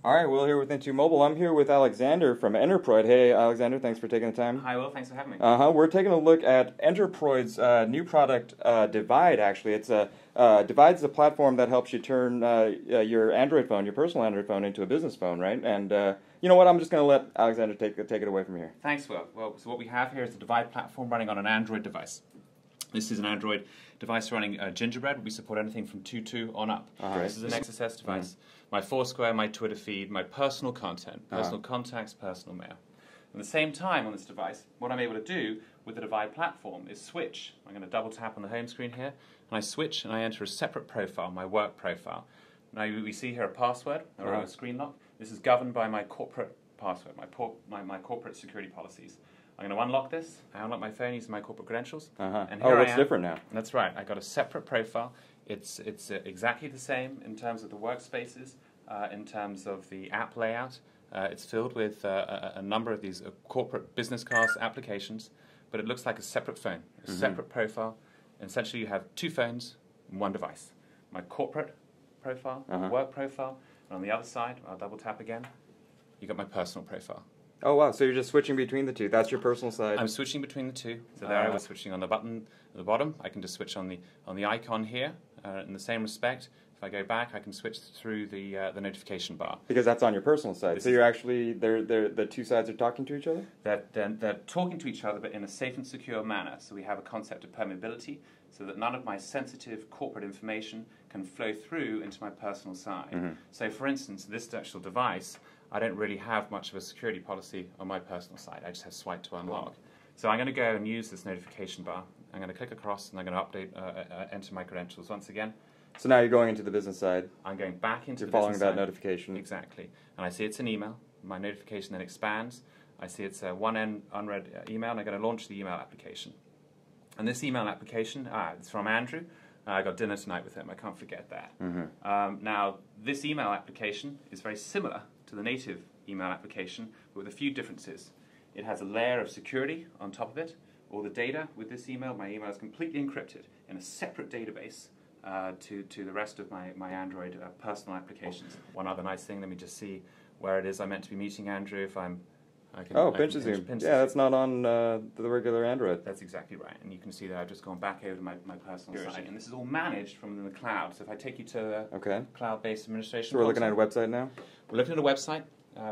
All right, Will here with Into Mobile. I'm here with Alexander from Enterproid. Hey, Alexander, thanks for taking the time. Hi, Will. Thanks for having me. We're taking a look at Enterproid's new product, Divide, actually. It's Divide's the platform that helps you turn your Android phone, your personal Android phone, into a business phone, right? And you know what? I'm just going to let Alexander take it away from here. Thanks, Will. Well, so what we have here is the Divide platform running on an Android device. This is an Android device running Gingerbread. We support anything from 2.2 on up. This is an XSS device. My Foursquare, my Twitter feed, my personal content, personal contacts, personal mail. At the same time on this device, what I'm able to do with the Divide platform is switch. I'm going to double tap on the home screen here, and I switch and I enter a separate profile, my work profile. Now we see here a password or a screen lock. This is governed by my corporate password, my corporate security policies. I'm going to unlock this. I unlock my phone using my corporate credentials. And here it's different now. That's right. I got a separate profile. It's exactly the same in terms of the workspaces, in terms of the app layout. It's filled with a number of these corporate business class applications, but it looks like a separate phone, a separate profile. And essentially, you have two phones and one device. My corporate profile, work profile, and on the other side, I'll double tap again. You got my personal profile. Oh, wow. So you're just switching between the two. That's your personal side. I'm switching between the two. So there I was switching on the button at the bottom. I can just switch on the icon here. In the same respect, if I go back, I can switch through the notification bar. Because that's on your personal side. So you're actually, the two sides are talking to each other? They're talking to each other, but in a safe and secure manner. So we have a concept of permeability, so that none of my sensitive corporate information can flow through into my personal side. So for instance, this actual device, I don't really have much of a security policy on my personal side. I just have swipe to unlock. So I'm going to go and use this notification bar. I'm going to click across and I'm going to update, enter my credentials once again. So now you're going into the business side. I'm going back into the business side. You're following that notification. Exactly. And I see it's an email. My notification then expands. I see it's a one unread email, and I'm going to launch the email application. And this email application, it's from Andrew. I got dinner tonight with him. I can't forget that. Now, this email application is very similar to the native email application, but with a few differences. It has a layer of security on top of it. All the data with this email, my email is completely encrypted in a separate database to the rest of my Android personal applications. One other nice thing, let me just see where it is I'm meant to be meeting Andrew. If pinch to zoom. Yeah, that's not on the regular Android. That's exactly right. And you can see that I've just gone back over to my personal site. And this is all managed from the cloud. So if I take you to the cloud-based administration. So we're looking at a website now? We're looking at a website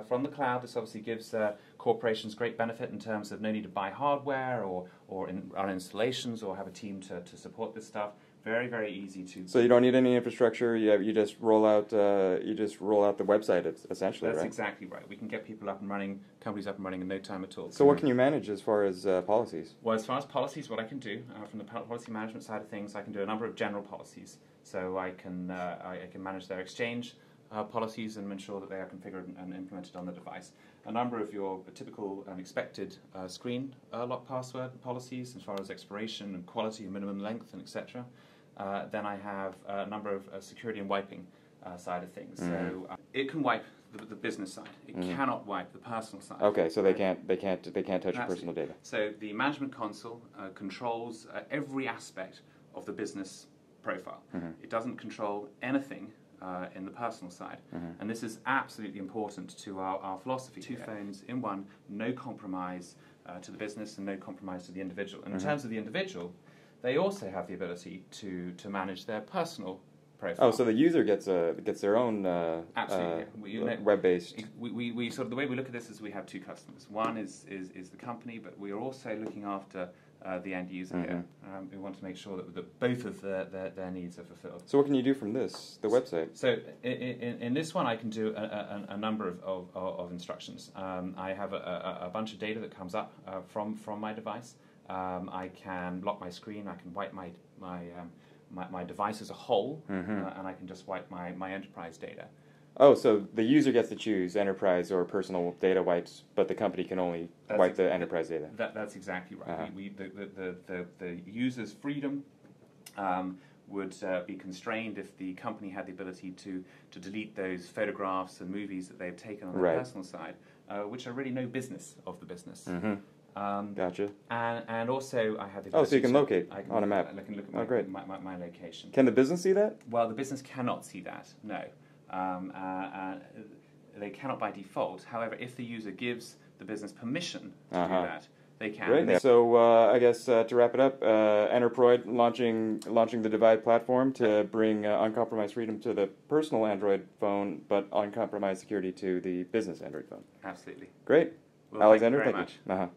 from the cloud. This obviously gives corporations great benefit in terms of no need to buy hardware or run installations or have a team to support this stuff. Very, very easy to. So you don't need any infrastructure. You just roll out the website. Essentially, That's exactly right. We can get people up and running, companies up and running in no time at all. So what can you manage as far as policies? Well, as far as policies, what I can do from the policy management side of things, I can do a number of general policies. So I can manage their exchange policies and ensure that they are configured and implemented on the device. A number of your typical and expected screen lock password policies as far as expiration and quality and minimum length and etc. Then I have a number of security and wiping side of things. So it can wipe the business side. It cannot wipe the personal side. Okay, so they can't touch your personal data. So the management console controls every aspect of the business profile. It doesn't control anything in the personal side. And this is absolutely important to our philosophy. Two phones in one, no compromise to the business and no compromise to the individual. And in terms of the individual, they also have the ability to manage their personal profile. Oh, so the user gets their own web-based. We sort of, the way we look at this is we have two customers. One is the company, but we are also looking after the end user here. We want to make sure that both of their needs are fulfilled. So what can you do from the website? So in this one, I can do a number of instructions. I have a bunch of data that comes up from my device. I can lock my screen. I can wipe my device as a whole, and I can just wipe my enterprise data. Oh, so the user gets to choose enterprise or personal data wipes, but the company can only wipe the enterprise data. That's exactly right. The user's freedom would be constrained if the company had the ability to delete those photographs and movies that they've taken on their personal side, which are really no business of the business. Gotcha. And also I have the ability. Oh, so you can locate on a map. I can look at my location. Can the business see that? Well, the business cannot see that, no. they cannot by default. However, if the user gives the business permission to do that, they can. Great. So I guess to wrap it up, Enterproid launching the Divide platform to bring uncompromised freedom to the personal Android phone, but uncompromised security to the business Android phone. Absolutely. Great. Well, Alexander, thank you very much. you.